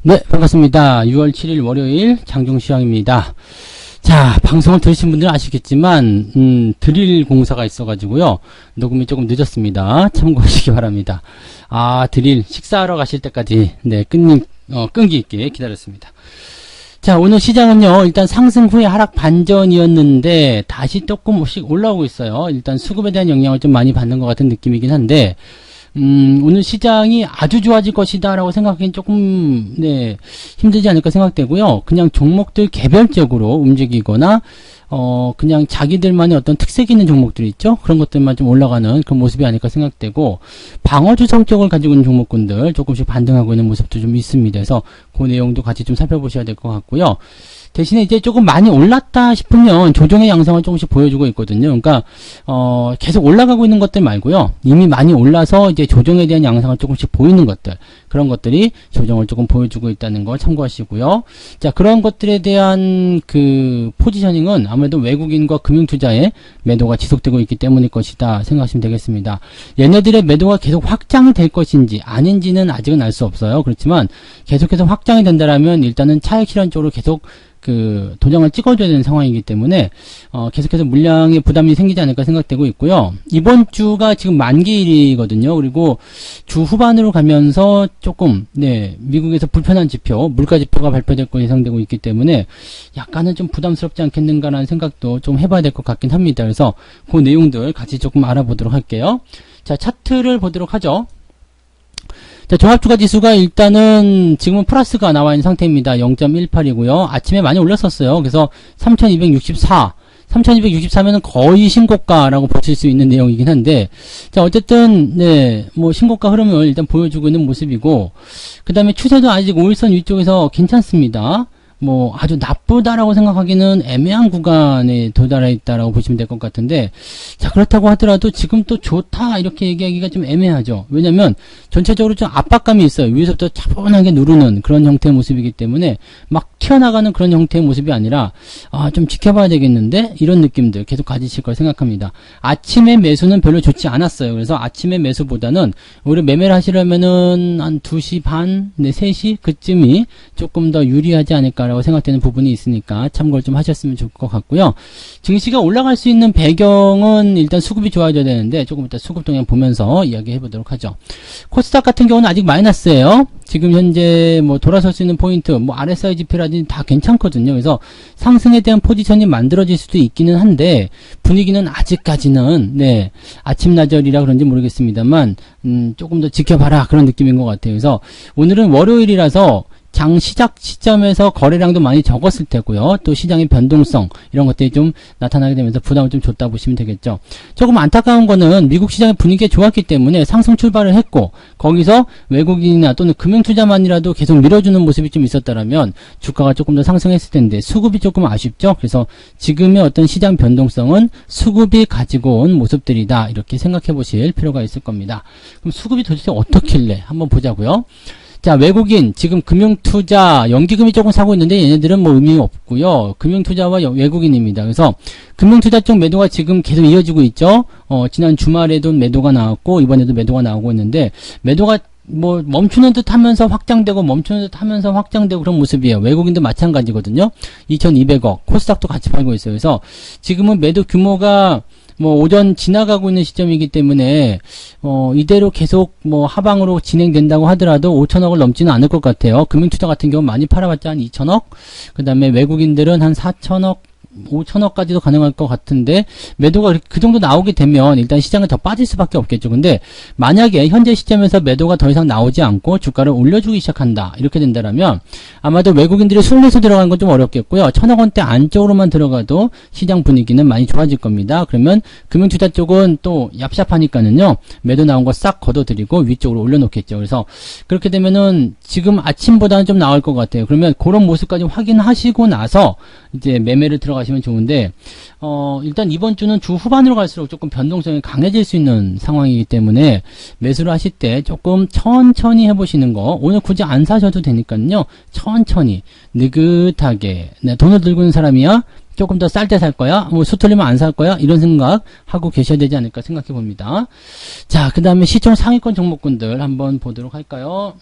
네, 반갑습니다. 6월 7일 월요일 장중시황입니다. 자, 방송을 들으신 분들은 아시겠지만 드릴 공사가 있어가지고요. 녹음이 조금 늦었습니다. 참고하시기 바랍니다. 드릴 식사하러 가실 때까지 끈기 있게 기다렸습니다. 자, 오늘 시장은요, 일단 상승 후에 하락 반전이었는데 다시 조금씩 올라오고 있어요. 일단 수급에 대한 영향을 좀 많이 받는 것 같은 느낌이긴 한데 오늘 시장이 아주 좋아질 것이다 라고 생각하기엔 조금 힘들지 않을까 생각되고요. 그냥 종목들 개별적으로 움직이거나 그냥 자기들만의 어떤 특색 있는 종목들이 있죠. 그런 것들만 좀 올라가는 그런 모습이 아닐까 생각되고, 방어주 성격을 가지고 있는 종목군들 조금씩 반등하고 있는 모습도 좀 있습니다. 그래서 그 내용도 같이 좀 살펴보셔야 될 것 같고요. 대신에 이제 조금 많이 올랐다 싶으면 조정의 양상을 조금씩 보여주고 있거든요. 그러니까 계속 올라가고 있는 것들 말고요, 이미 많이 올라서 이제 조정에 대한 양상을 조금씩 보이는 것들, 그런 것들이 조정을 조금 보여주고 있다는 거 참고하시고요. 자, 그런 것들에 대한 그 포지셔닝은 아무래도 외국인과 금융투자의 매도가 지속되고 있기 때문일 것이다 생각하시면 되겠습니다. 얘네들의 매도가 계속 확장이 될 것인지 아닌지는 아직은 알 수 없어요. 그렇지만 계속해서 확장이 된다라면 일단은 차익 실현 쪽으로 계속 그 도장을 찍어줘야 되는 상황이기 때문에 계속해서 물량의 부담이 생기지 않을까 생각되고 있고요. 이번 주가 지금 만기일이거든요. 그리고 주 후반으로 가면서 조금 미국에서 불편한 지표, 물가 지표가 발표될 거 예상되고 있기 때문에 약간은 좀 부담스럽지 않겠는가라는 생각도 좀 해봐야 될 것 같긴 합니다. 그래서 그 내용들 같이 조금 알아보도록 할게요. 자, 차트를 보도록 하죠. 자, 종합주가 지수가 일단은 지금은 플러스가 나와 있는 상태입니다. 0.18이고요. 아침에 많이 올랐었어요. 그래서 3264면은 거의 신고가라고 보실 수 있는 내용이긴 한데, 자, 어쨌든 뭐 신고가 흐름을 일단 보여주고 있는 모습이고, 그 다음에 추세도 아직 5일선 위쪽에서 괜찮습니다. 뭐 아주 나쁘다라고 생각하기는 애매한 구간에 도달해 있다라고 보시면 될 것 같은데, 자, 그렇다고 하더라도 지금 또 좋다 이렇게 얘기하기가 좀 애매하죠. 왜냐면 전체적으로 좀 압박감이 있어요. 위에서부터 차분하게 누르는 그런 형태의 모습이기 때문에 막 튀어나가는 그런 형태의 모습이 아니라 좀 지켜봐야 되겠는데, 이런 느낌들 계속 가지실 걸 생각합니다. 아침에 매수는 별로 좋지 않았어요. 그래서 아침에 매수보다는 오히려 매매를 하시려면은 한 2시 반, 3시 그쯤이 조금 더 유리하지 않을까라고 생각되는 부분이 있으니까 참고를 좀 하셨으면 좋을 것 같고요. 증시가 올라갈 수 있는 배경은 일단 수급이 좋아져야 되는데, 조금 이따 수급 동향 보면서 이야기해 보도록 하죠. 코스닥 같은 경우는 아직 마이너스예요. 지금 현재 뭐 돌아설 수 있는 포인트, 뭐 RSI 지표라든지 다 괜찮거든요. 그래서 상승에 대한 포지션이 만들어질 수도 있기는 한데, 분위기는 아직까지는 아침나절이라 그런지 모르겠습니다만 조금 더 지켜봐라 그런 느낌인 것 같아요. 그래서 오늘은 월요일이라서 장 시작 시점에서 거래량도 많이 적었을 테고요. 또 시장의 변동성 이런 것들이 좀 나타나게 되면서 부담을 좀 줬다 보시면 되겠죠. 조금 안타까운 거는 미국 시장의 분위기가 좋았기 때문에 상승 출발을 했고, 거기서 외국인이나 또는 금융투자만이라도 계속 밀어주는 모습이 좀 있었다면 주가가 조금 더 상승했을 텐데, 수급이 조금 아쉽죠. 그래서 지금의 어떤 시장 변동성은 수급이 가지고 온 모습들이다 이렇게 생각해 보실 필요가 있을 겁니다. 그럼 수급이 도대체 어떻길래 한번 보자고요. 자, 외국인, 지금 금융투자, 연기금이 조금 사고 있는데 얘네들은 뭐 의미 없고요. 금융투자와 외국인입니다. 그래서 금융투자 쪽 매도가 지금 계속 이어지고 있죠. 지난 주말에도 매도가 나왔고, 이번에도 매도가 나오고 있는데, 매도가 뭐 멈추는 듯 하면서 확장되고 멈추는 듯 하면서 확장되고 그런 모습이에요. 외국인도 마찬가지거든요. 2200억, 코스닥도 같이 팔고 있어요. 그래서 지금은 매도 규모가 뭐 오전 지나가고 있는 시점이기 때문에 이대로 계속 뭐 하방으로 진행된다고 하더라도 5천억을 넘지는 않을 것 같아요. 금융투자 같은 경우 많이 팔아봤자 한 2천억, 그 다음에 외국인들은 한 4천억, 5천억까지도 가능할 것 같은데, 매도가 그 정도 나오게 되면 일단 시장은 더 빠질 수밖에 없겠죠. 근데 만약에 현재 시점에서 매도가 더 이상 나오지 않고 주가를 올려주기 시작한다 이렇게 된다면 아마도 외국인들이 순내서 들어가는 건 좀 어렵겠고요. 1,000억 원대 안쪽으로만 들어가도 시장 분위기는 많이 좋아질 겁니다. 그러면 금융투자 쪽은 또 얍삽하니까는요, 매도 나온 거 싹 걷어들이고 위쪽으로 올려놓겠죠. 그래서 그렇게 되면은 지금 아침보다는 좀 나을 것 같아요. 그러면 그런 모습까지 확인하시고 나서 이제 매매를 들어가시면 좋은데, 일단 이번 주는 주 후반으로 갈수록 조금 변동성이 강해질 수 있는 상황이기 때문에 매수를 하실 때 조금 천천히 해보시는 거, 오늘 굳이 안 사셔도 되니까요, 천천히 느긋하게, 돈을 들고 있는 사람이야 조금 더 쌀 때 살 거야, 뭐 수틀리면 안 살 거야, 이런 생각 하고 계셔야 되지 않을까 생각해 봅니다. 자, 그 다음에 시총 상위권 종목군들 한번 보도록 할까요?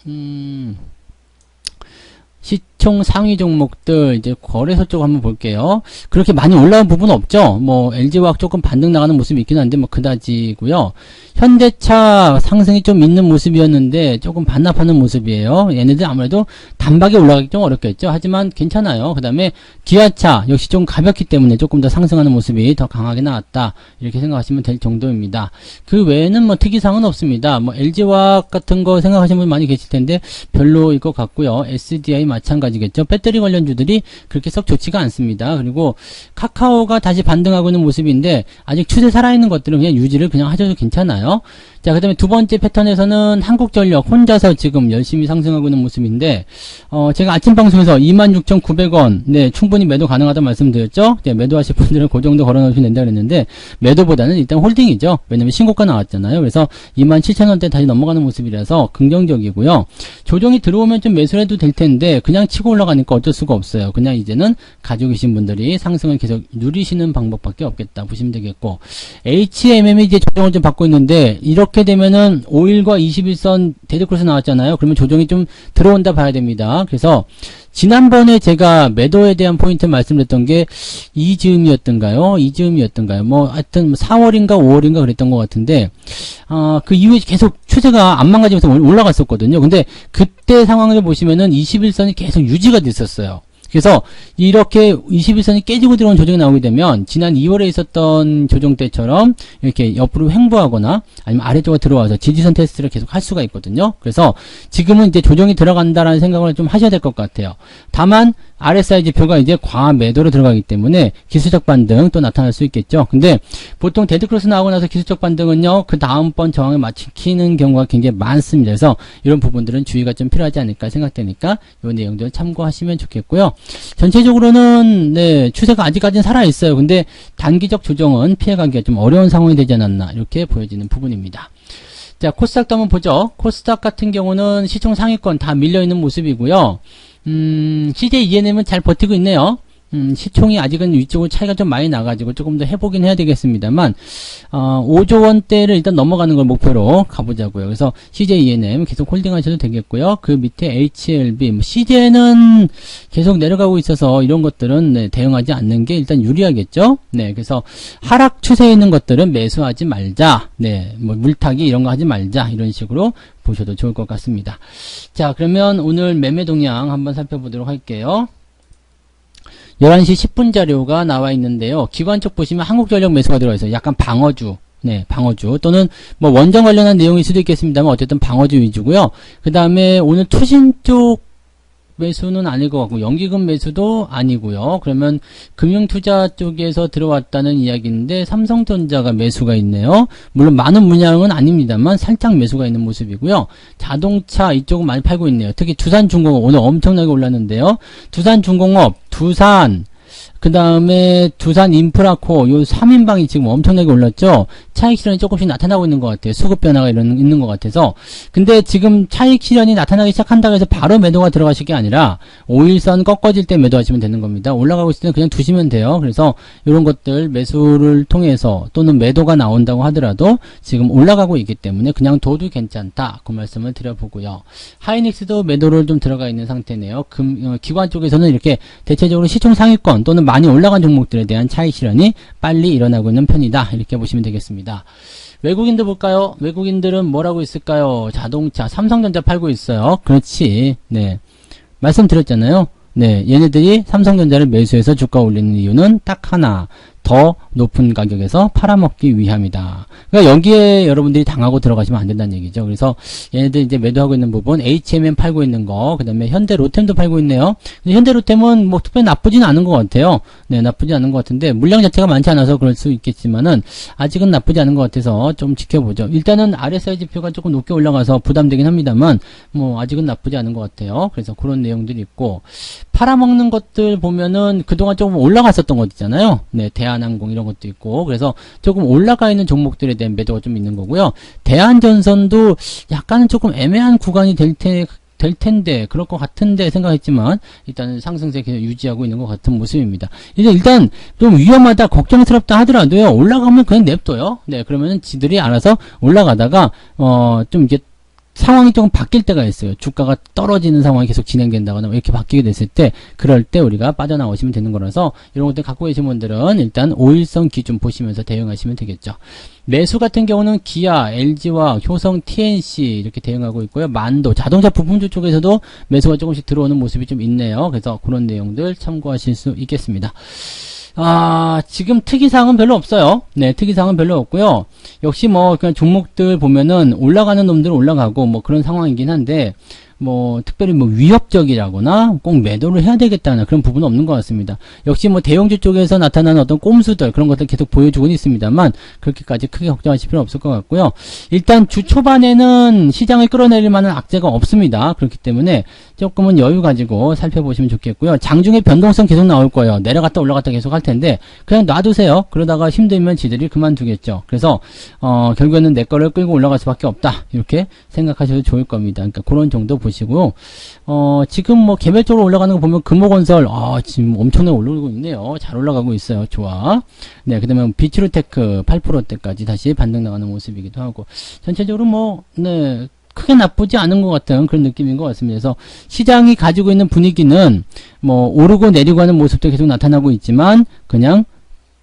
시총 상위 종목들 이제 거래소 쪽 한번 볼게요. 그렇게 많이 올라온 부분은 없죠. 뭐 LG화학 조금 반등 나가는 모습이 있긴 한데 뭐 그다지고요. 현대차 상승이 좀 있는 모습이었는데 조금 반납하는 모습이에요. 얘네들 아무래도 단박에 올라가기 좀 어렵겠죠. 하지만 괜찮아요. 그 다음에 기아차 역시 좀 가볍기 때문에 조금 더 상승하는 모습이 더 강하게 나왔다. 이렇게 생각하시면 될 정도입니다. 그 외에는 뭐 특이사항은 없습니다. 뭐 LG화학 같은 거 생각하시는 분 많이 계실 텐데 별로일 것 같고요. SDI 마찬가지겠죠. 배터리 관련주들이 그렇게 썩 좋지가 않습니다. 그리고 카카오가 다시 반등하고 있는 모습인데 아직 추세 살아있는 것들은 그냥 유지를 그냥 하셔도 괜찮아요. 자, 그 다음에 두 번째 패턴에서는 한국전력 혼자서 지금 열심히 상승하고 있는 모습인데, 제가 아침 방송에서 26,900원, 네, 충분히 매도 가능하다 말씀드렸죠? 네, 매도하실 분들은 그 정도 걸어 놓으시면 된다 그랬는데, 매도보다는 일단 홀딩이죠. 왜냐면 신고가 나왔잖아요. 그래서 27,000원대 다시 넘어가는 모습이라서 긍정적이고요. 조정이 들어오면 좀 매수를 해도 될 텐데, 그냥 치고 올라가니까 어쩔 수가 없어요. 그냥 이제는 가지고 계신 분들이 상승을 계속 누리시는 방법밖에 없겠다 보시면 되겠고, HMM이 이제 조정을 좀 받고 있는데, 이렇게 되면은 5일과 21선 데드크로스 나왔잖아요. 그러면 조정이 좀 들어온다 봐야 됩니다. 그래서 지난번에 제가 매도에 대한 포인트 말씀드렸던 게 이즈음이었던가요? 뭐 하여튼 4월인가 5월인가 그랬던 것 같은데 그 이후에 계속 추세가 안 망가지면서 올라갔었거든요. 근데 그때 상황을 보시면은 21선이 계속 유지가 됐었어요. 그래서 이렇게 21선이 깨지고 들어온 조정이 나오게 되면 지난 2월에 있었던 조정 때처럼 이렇게 옆으로 횡보하거나 아니면 아래쪽으로 들어와서 지지선 테스트를 계속 할 수가 있거든요. 그래서 지금은 이제 조정이 들어간다라는 생각을 좀 하셔야 될 것 같아요. 다만 RSI 지표가 이제 과매도로 들어가기 때문에 기술적 반등 또 나타날 수 있겠죠. 근데 보통 데드크로스 나오고 나서 기술적 반등은요, 그 다음번 저항을 맞추는 경우가 굉장히 많습니다. 그래서 이런 부분들은 주의가 좀 필요하지 않을까 생각되니까 이 내용들 참고하시면 좋겠고요. 전체적으로는 네, 추세가 아직까지는 살아있어요. 근데 단기적 조정은 피해가기가 좀 어려운 상황이 되지 않았나 이렇게 보여지는 부분입니다. 자, 코스닥도 한번 보죠. 코스닥 같은 경우는 시총 상위권 다 밀려있는 모습이고요. CJ ENM은 잘 버티고 있네요. 시총이 아직은 위쪽으로 차이가 좀 많이 나가지고 조금 더 해보긴 해야 되겠습니다만, 5조 원대를 일단 넘어가는 걸 목표로 가보자고요. 그래서 CJ ENM 계속 홀딩 하셔도 되겠고요. 그 밑에 HLB, CJ는 계속 내려가고 있어서 이런 것들은 네, 대응하지 않는 게 일단 유리하겠죠? 네, 그래서 하락 추세에 있는 것들은 매수하지 말자. 네, 뭐 물타기 이런 거 하지 말자. 이런 식으로 보셔도 좋을 것 같습니다. 자, 그러면 오늘 매매 동향 한번 살펴보도록 할게요. 11시 10분 자료가 나와 있는데요. 기관 쪽 보시면 한국전력 매수가 들어가 있어요. 약간 방어주. 네, 방어주. 또는 뭐 원전 관련한 내용일 수도 있겠습니다만 어쨌든 방어주 위주고요. 그 다음에 오늘 투신 쪽 매수는 아닐 것 같고 연기금 매수도 아니고요. 그러면 금융투자 쪽에서 들어왔다는 이야기인데 삼성전자가 매수가 있네요. 물론 많은 물량은 아닙니다만 살짝 매수가 있는 모습이고요. 자동차 이쪽은 많이 팔고 있네요. 특히 두산중공업 오늘 엄청나게 올랐는데요. 두산중공업, 두산 그 다음에 두산인프라코 요 3인방이 지금 엄청나게 올랐죠. 차익 실현이 조금씩 나타나고 있는 것 같아요. 수급 변화가 있는 것 같아서. 근데 지금 차익 실현이 나타나기 시작한다고 해서 바로 매도가 들어가실 게 아니라 5일선 꺾어질 때 매도하시면 되는 겁니다. 올라가고 있을 때는 그냥 두시면 돼요. 그래서 이런 것들 매수를 통해서 또는 매도가 나온다고 하더라도 지금 올라가고 있기 때문에 그냥 둬도 괜찮다. 그 말씀을 드려보고요. 하이닉스도 매도를 좀 들어가 있는 상태네요. 기관 쪽에서는 이렇게 대체적으로 시총 상위권 또는 많이 올라간 종목들에 대한 차익 실현이 빨리 일어나고 있는 편이다. 이렇게 보시면 되겠습니다. 외국인들 볼까요? 외국인들은 뭐라고 있을까요? 자동차, 삼성전자 팔고 있어요. 그렇지. 네. 말씀드렸잖아요. 네. 얘네들이 삼성전자를 매수해서 주가 올리는 이유는 딱 하나. 더 높은 가격에서 팔아먹기 위함이다. 그러니까 여기에 여러분들이 당하고 들어가시면 안 된다는 얘기죠. 그래서 얘네들 이제 매도하고 있는 부분, HMM 팔고 있는 거, 그 다음에 현대 로템도 팔고 있네요. 근데 현대 로템은 뭐 특별히 나쁘진 않은 것 같아요. 네, 나쁘지 않은 것 같은데, 물량 자체가 많지 않아서 그럴 수 있겠지만은, 아직은 나쁘지 않은 것 같아서 좀 지켜보죠. 일단은 RSI 지표가 조금 높게 올라가서 부담되긴 합니다만, 뭐, 아직은 나쁘지 않은 것 같아요. 그래서 그런 내용들이 있고, 팔아먹는 것들 보면은 그동안 조금 올라갔었던 것 있잖아요. 네, 대한항공 이런 것도 있고, 그래서 조금 올라가 있는 종목들에 대한 매도가 좀 있는 거고요. 대한전선도 약간은 조금 애매한 구간이 될 텐데, 그럴 것 같은데 생각했지만, 일단은 상승세 계속 유지하고 있는 것 같은 모습입니다. 이제 일단 좀 위험하다, 걱정스럽다 하더라도요, 올라가면 그냥 냅둬요. 네, 그러면은 지들이 알아서 올라가다가, 좀 이렇게 상황이 조금 바뀔 때가 있어요. 주가가 떨어지는 상황이 계속 진행된다거나 이렇게 바뀌게 됐을 때 그럴 때 우리가 빠져나오시면 되는 거라서 이런 것들 갖고 계신 분들은 일단 5일선 기준 보시면서 대응하시면 되겠죠. 매수 같은 경우는 기아, LG와 효성, TNC 이렇게 대응하고 있고요. 만도, 자동차 부품주 쪽에서도 매수가 조금씩 들어오는 모습이 좀 있네요. 그래서 그런 내용들 참고하실 수 있겠습니다. 지금 특이사항은 별로 없어요. 네, 특이사항은 별로 없고요. 역시 뭐, 그냥 종목들 보면은 올라가는 놈들은 올라가고 뭐 그런 상황이긴 한데, 뭐, 특별히 뭐 위협적이라거나 꼭 매도를 해야 되겠다는 그런 부분은 없는 것 같습니다. 역시 뭐 대형주 쪽에서 나타나는 어떤 꼼수들 그런 것들 계속 보여주고는 있습니다만, 그렇게까지 크게 걱정하실 필요는 없을 것 같고요. 일단 주 초반에는 시장을 끌어내릴 만한 악재가 없습니다. 그렇기 때문에 조금은 여유 가지고 살펴보시면 좋겠고요. 장중에 변동성 계속 나올 거예요. 내려갔다 올라갔다 계속 할 텐데, 그냥 놔두세요. 그러다가 힘들면 지들이 그만두겠죠. 그래서, 결국에는 내 거를 끌고 올라갈 수밖에 없다. 이렇게 생각하셔도 좋을 겁니다. 그러니까 그런 정도 보시고, 지금 뭐 개별적으로 올라가는 거 보면 금호건설, 지금 엄청나게 올라오고 있네요. 잘 올라가고 있어요. 좋아. 네, 그 다음에 비트루테크 8%대까지 다시 반등 나가는 모습이기도 하고, 전체적으로 뭐, 네, 크게 나쁘지 않은 것 같은 그런 느낌인 것 같습니다. 그래서 시장이 가지고 있는 분위기는 뭐 오르고 내리고 하는 모습도 계속 나타나고 있지만 그냥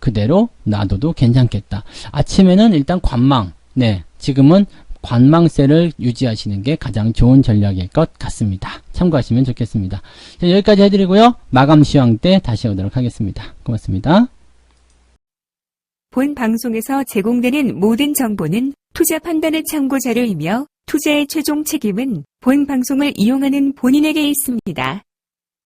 그대로 놔둬도 괜찮겠다. 아침에는 일단 관망, 네, 지금은 관망세를 유지하시는 게 가장 좋은 전략일 것 같습니다. 참고하시면 좋겠습니다. 자, 여기까지 해드리고요. 마감 시황 때 다시 오도록 하겠습니다. 고맙습니다. 본 방송에서 제공되는 모든 정보는 투자 판단의 참고 자료이며 투자의 최종 책임은 본 방송을 이용하는 본인에게 있습니다.